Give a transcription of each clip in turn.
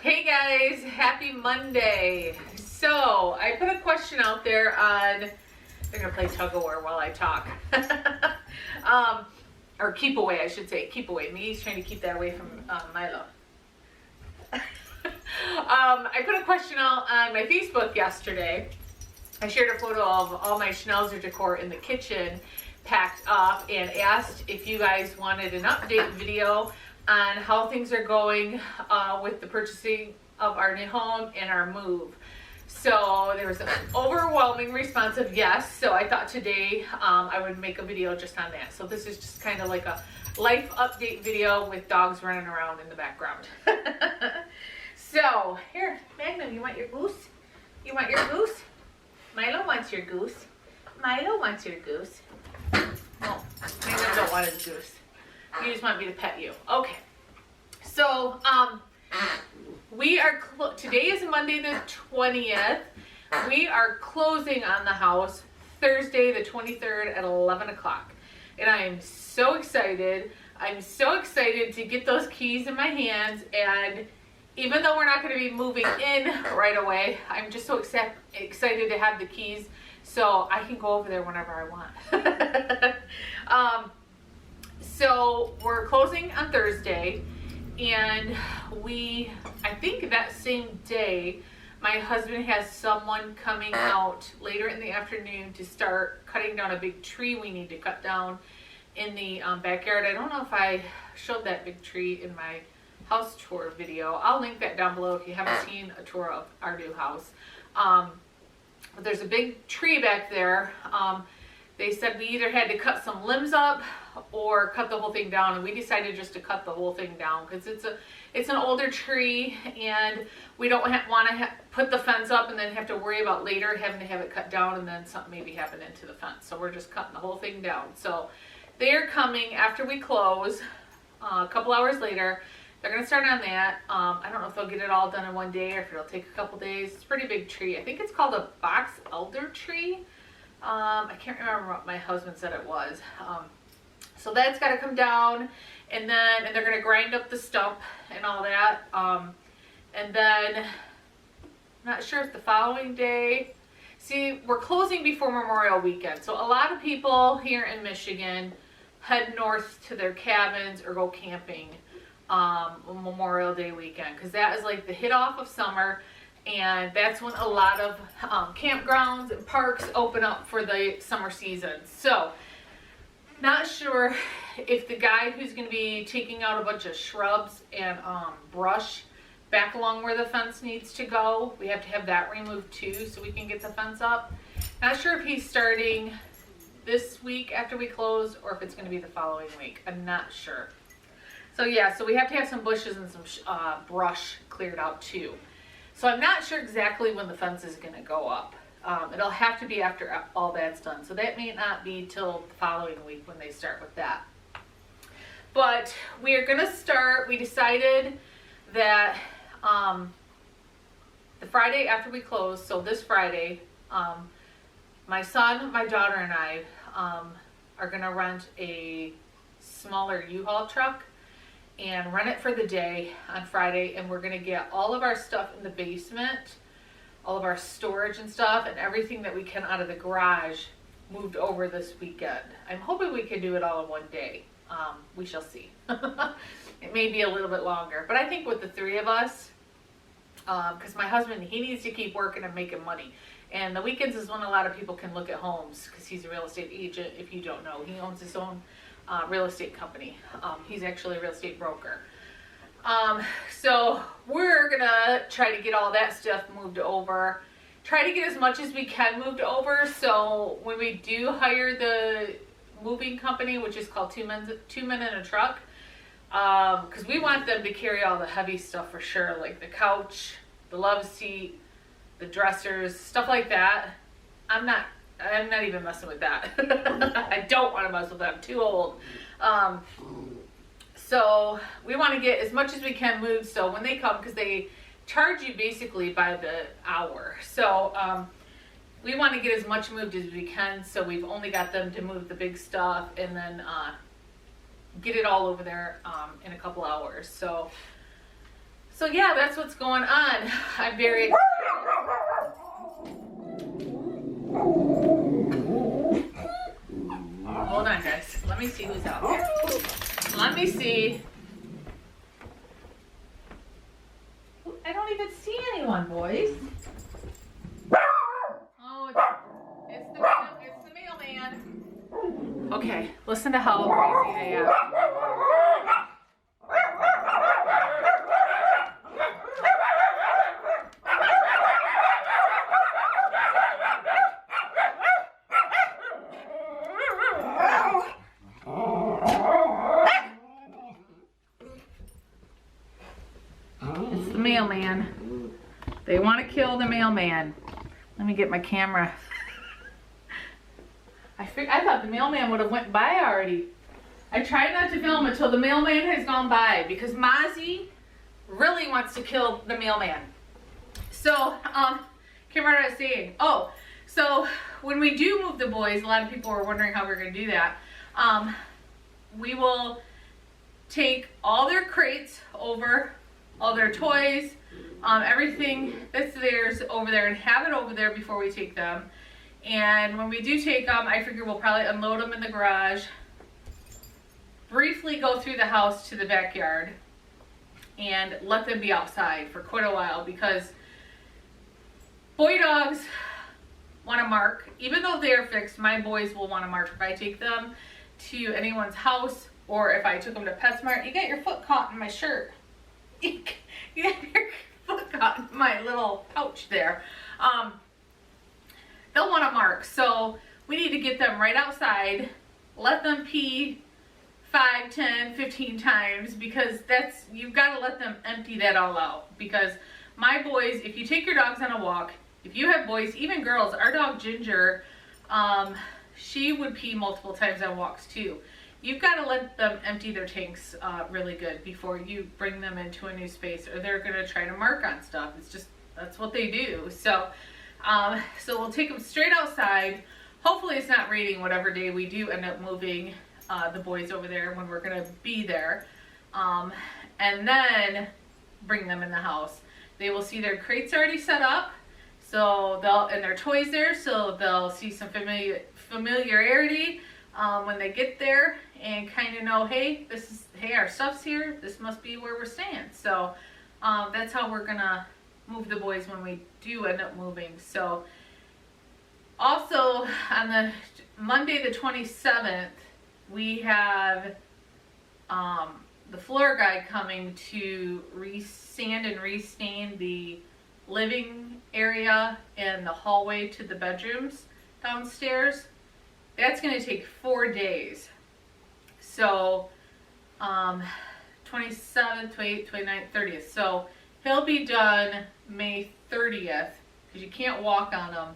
Hey guys, happy Monday. So I put a question out there on, they're gonna play tug of war while I talk. Or keep away, I should say, keep away. Miggy's trying to keep that away from Milo. I put a question out on my Facebook yesterday. I shared a photo of all my Schnauzer decor in the kitchen packed up and asked if you guys wanted an update video on how things are going with the purchasing of our new home and our move. So there was an overwhelming response of yes, so I thought today I would make a video just on that. So this is just kind of like a life update video with dogs running around in the background. So here, Magnum, you want your goose? You want your goose? Milo wants your goose. Milo wants your goose. No, Magnum don't want his goose. You just want me to pet you. Okay. So, we are, today is Monday the 20th. We are closing on the house Thursday the 23rd at 11 o'clock. And I am so excited. I'm so excited to get those keys in my hands. And even though we're not going to be moving in right away, I'm just so excited to have the keys so I can go over there whenever I want. So we're closing on Thursday, and I think that same day, my husband has someone coming out later in the afternoon to start cutting down a big tree we need to cut down in the backyard. I don't know if I showed that big tree in my house tour video. I'll link that down below if you haven't seen a tour of our new house. But there's a big tree back there. They said we either had to cut some limbs up or cut the whole thing down, and we decided just to cut the whole thing down because it's an older tree, and we don't want to put the fence up and then have to worry about later having to have it cut down and then something maybe happen into the fence. So we're just cutting the whole thing down. So they're coming after we close a couple hours later. They're going to start on that. I don't know if they'll get it all done in one day or if it'll take a couple days. It's a pretty big tree. I think it's called a box elder tree. I can't remember what my husband said it was. So that's got to come down, and they're going to grind up the stump and all that. And then, I'm not sure if the following day, see, we're closing before Memorial Weekend. So a lot of people here in Michigan head north to their cabins or go camping Memorial Day weekend, because that is like the hit off of summer, and that's when a lot of campgrounds and parks open up for the summer season. So not sure if the guy who's going to be taking out a bunch of shrubs and brush back along where the fence needs to go, we have to have that removed too so we can get the fence up. Not sure if he's starting this week after we close or if it's going to be the following week. I'm not sure. So yeah, so we have to have some bushes and some brush cleared out too. So I'm not sure exactly when the fence is going to go up. It'll have to be after all that's done. So that may not be till the following week when they start with that. But we are going to start, we decided that the Friday after we close, so this Friday, my son, my daughter, and I are going to rent a smaller U-Haul truck and run it for the day on Friday, and we're gonna get all of our stuff in the basement, all of our storage and stuff, and everything that we can out of the garage moved over this weekend. I'm hoping we can do it all in one day. We shall see. It may be a little bit longer, but I think with the three of us, because my husband, he needs to keep working and making money. And the weekends is when a lot of people can look at homes, because he's a real estate agent. If you don't know, he owns his own real estate company. He's actually a real estate broker. So we're gonna try to get all that stuff moved over, try to get as much as we can moved over. So when we do hire the moving company, which is called Two Men in a Truck, because we want them to carry all the heavy stuff for sure, like the couch, the love seat, the dressers, stuff like that. I'm not even messing with that. I don't want to mess with that. I'm too old. So we want to get as much as we can moved, so when they come, because they charge you basically by the hour. So we want to get as much moved as we can, so we've only got them to move the big stuff and then get it all over there in a couple hours. So So yeah, that's what's going on. I'm very Hold on, guys. Let me see who's out there. Let me see. I don't even see anyone, boys. Oh, it's the mailman. Okay, listen to how crazy they are. It's the mailman. They want to kill the mailman. Let me get my camera. I thought the mailman would have went by already. I tried not to film until the mailman has gone by because Mozzie really wants to kill the mailman. So, can't remember what I was saying. Oh, so when we do move the boys, a lot of people are wondering how we're going to do that. We will take all their crates over, all their toys, everything that's theirs over there, and have it over there before we take them. And when we do take them, I figure we'll probably unload them in the garage, briefly go through the house to the backyard, and let them be outside for quite a while, because boy dogs want to mark. Even though they're fixed, my boys will want to mark if I take them to anyone's house, or if I took them to PetSmart. You got your foot caught in my shirt. You got your foot caught in my little pouch there. They'll want to mark, so we need to get them right outside, let them pee 5, 10, 15 times, because you've got to let them empty that all out. Because my boys, if you take your dogs on a walk, if you have boys, even girls, our dog Ginger, she would pee multiple times on walks too. You've got to let them empty their tanks really good before you bring them into a new space, or they're going to try to mark on stuff. It's just, that's what they do. So we'll take them straight outside. Hopefully it's not raining whatever day we do end up moving the boys over there when we're going to be there. And then bring them in the house. They will see their crates already set up, so and their toys there, so they'll see some familiarity when they get there, and kind of know, hey, our stuff's here. This must be where we're staying. So that's how we're gonna move the boys when we do end up moving. So also on the Monday the 27th, we have the floor guy coming to sand and restain the living area and the hallway to the bedrooms downstairs. That's going to take 4 days. So 27th, 28th, 29th, 30th. So he'll be done May 30th, because you can't walk on him.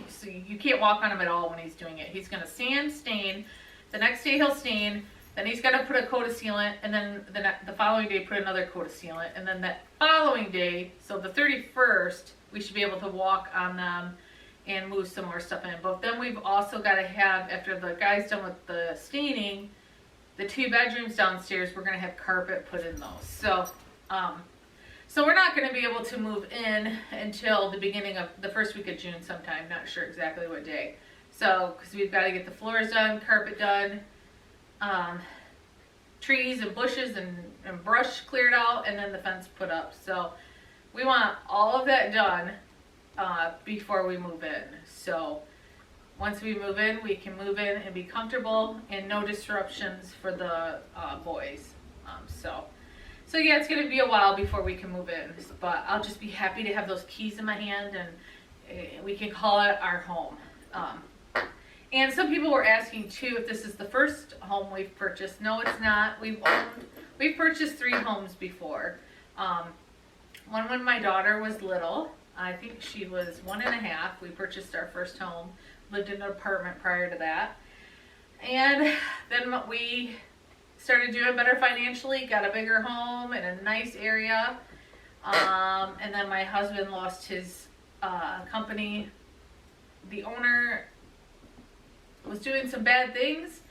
So you can't walk on him at all when he's doing it. He's going to sand, stain. The next day he'll stain. Then he's got to put a coat of sealant, and then the following day put another coat of sealant, and then that following day, so the 31st, we should be able to walk on them and move some more stuff in. But then we've also got to have, after the guy's done with the staining, the 2 bedrooms downstairs, we're going to have carpet put in those. So we're not going to be able to move in until the beginning of the first week of June sometime. Not sure exactly what day. So, because we've got to get the floors done, carpet done, trees and bushes and brush cleared out, and then the fence put up. So we want all of that done before we move in. So once we move in, we can move in and be comfortable and no disruptions for the boys. So yeah, it's going to be a while before we can move in, but I'll just be happy to have those keys in my hand, and we can call it our home. And some people were asking too if this is the first home we've purchased. No, it's not. We've purchased 3 homes before. One when my daughter was little. I think she was 1.5. We purchased our first home. Lived in an apartment prior to that. And then we started doing better financially, got a bigger home in a nice area. And then my husband lost his company. The owner was doing some bad things.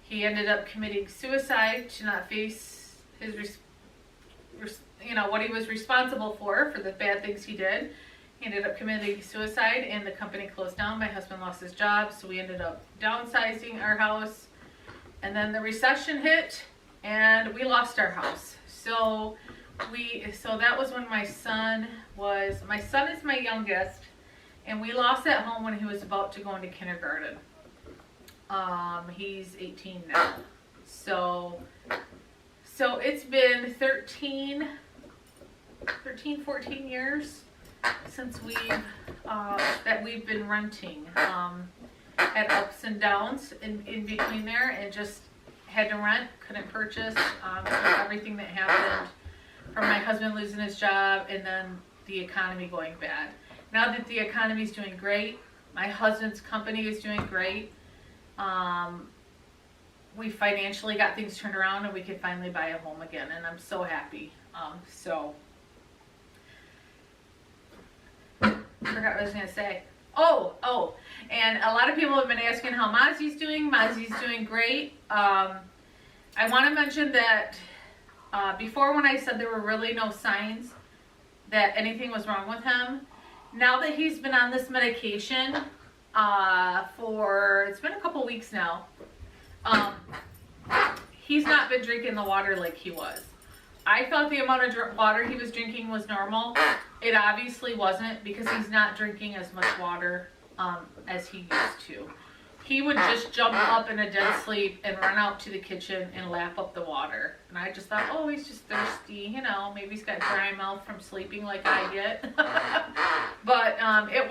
He ended up committing suicide to not face you know, what he was responsible for the bad things he did. He ended up committing suicide and the company closed down. My husband lost his job, so we ended up downsizing our house. And then the recession hit and we lost our house. So that was when my son is my youngest, and we lost that home when he was about to go into kindergarten. He's 18 now. So it's been 14 years since that we've been renting. Had ups and downs in between there, and just had to rent, couldn't purchase, everything that happened from my husband losing his job and then the economy going bad. Now that the economy is doing great, my husband's company is doing great. We financially got things turned around and we could finally buy a home again, and I'm so happy. Forgot what I was gonna say. Oh, and a lot of people have been asking how Mozzie's doing. Mozzie's doing great. I want to mention that before, when I said there were really no signs that anything was wrong with him, now that he's been on this medication it's been a couple weeks now, he's not been drinking the water like he was. I thought the amount of water he was drinking was normal. It obviously wasn't, because he's not drinking as much water as he used to. He would just jump up in a dead sleep and run out to the kitchen and lap up the water. And I just thought, oh, he's just thirsty, you know, maybe he's got dry mouth from sleeping like I get. But it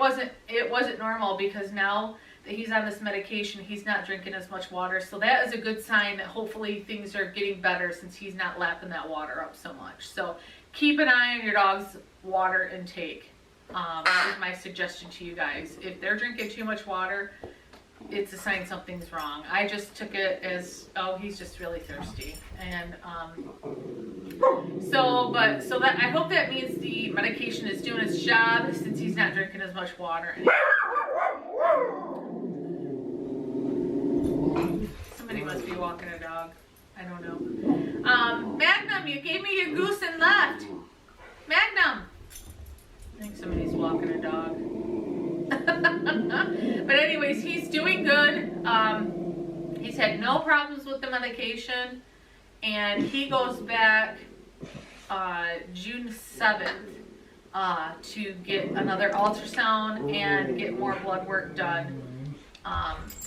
wasn't normal, because now that he's on this medication, he's not drinking as much water. So that is a good sign that hopefully things are getting better, since he's not lapping that water up so much. So keep an eye on your dog's water intake. Is my suggestion to you guys. If they're drinking too much water, it's a sign something's wrong. I just took it as, oh, he's just really thirsty. And so that, I hope that means the medication is doing its job, since he's not drinking as much water. Somebody must be walking a dog. I don't know. Magnum, you gave me your goose and left. Magnum. I think somebody's walking a dog. But anyways, he's doing good. He's had no problems with the medication, and he goes back June 7th to get another ultrasound and get more blood work done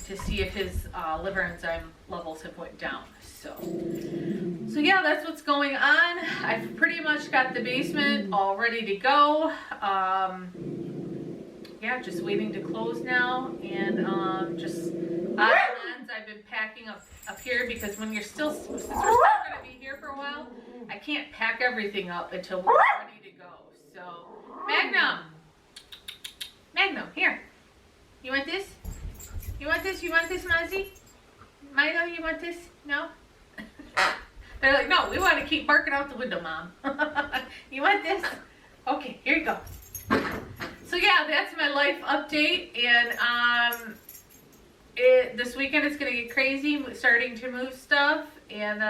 to see if his liver enzyme levels have went down. So yeah, that's what's going on. I've pretty much got the basement all ready to go. Yeah, just waiting to close now, and just odds and ends I've been packing up here, because when you're since we're still going to be here for a while, I can't pack everything up until we're ready to go. So, Magnum, here. You want this? You want this? You want this, Mozzie? Milo, you want this? No? They're like, no, we want to keep barking out the window, Mom. You want this? Okay, here you go. So yeah, that's my life update, and this weekend it's gonna get crazy, starting to move stuff, and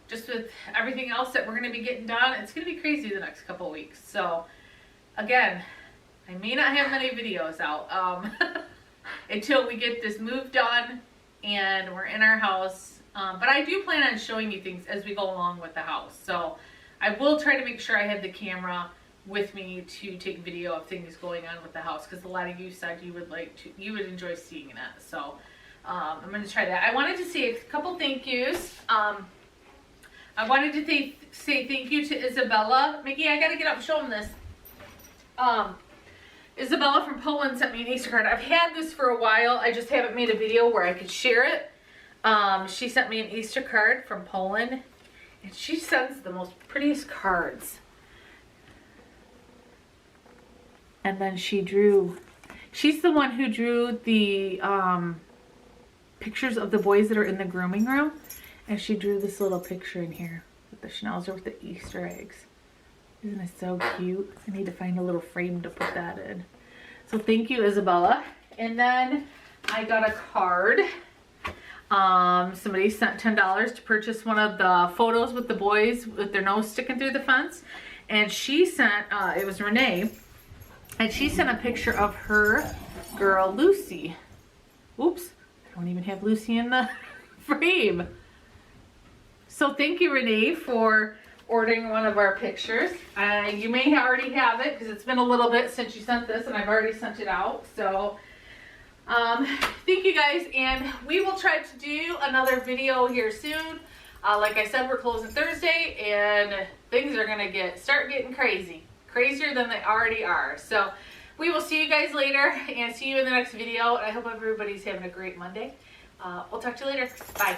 just with everything else that we're gonna be getting done, it's gonna be crazy the next couple of weeks. So again, I may not have many videos out until we get this move done and we're in our house, but I do plan on showing you things as we go along with the house. So I will try to make sure I have the camera with me to take video of things going on with the house, because a lot of you said you would enjoy seeing that. So I'm going to try that. I wanted to say a couple thank yous. I wanted to say thank you to Isabella. Miggy, I got to get up and show them this. Isabella from Poland sent me an Easter card. I've had this for a while. I just haven't made a video where I could share it. She sent me an Easter card from Poland, and she sends the most prettiest cards. And then she's the one who drew the pictures of the boys that are in the grooming room. And she drew this little picture in here with the Schnauzer with the Easter eggs. Isn't it so cute? I need to find a little frame to put that in. So thank you, Isabella. And then I got a card. Somebody sent $10 to purchase one of the photos with the boys with their nose sticking through the fence. And she sent, it was Renee, and she sent a picture of her girl Lucy. Oops, I don't even have Lucy in the frame. So thank you, Renee, for ordering one of our pictures. You may already have it because it's been a little bit since you sent this, and I've already sent it out. So thank you guys, and we will try to do another video here soon. Like I said, we're closing Thursday, and things are gonna start getting crazier than they already are. So we will see you guys later, and see you in the next video. I hope everybody's having a great Monday. We'll talk to you later. Bye.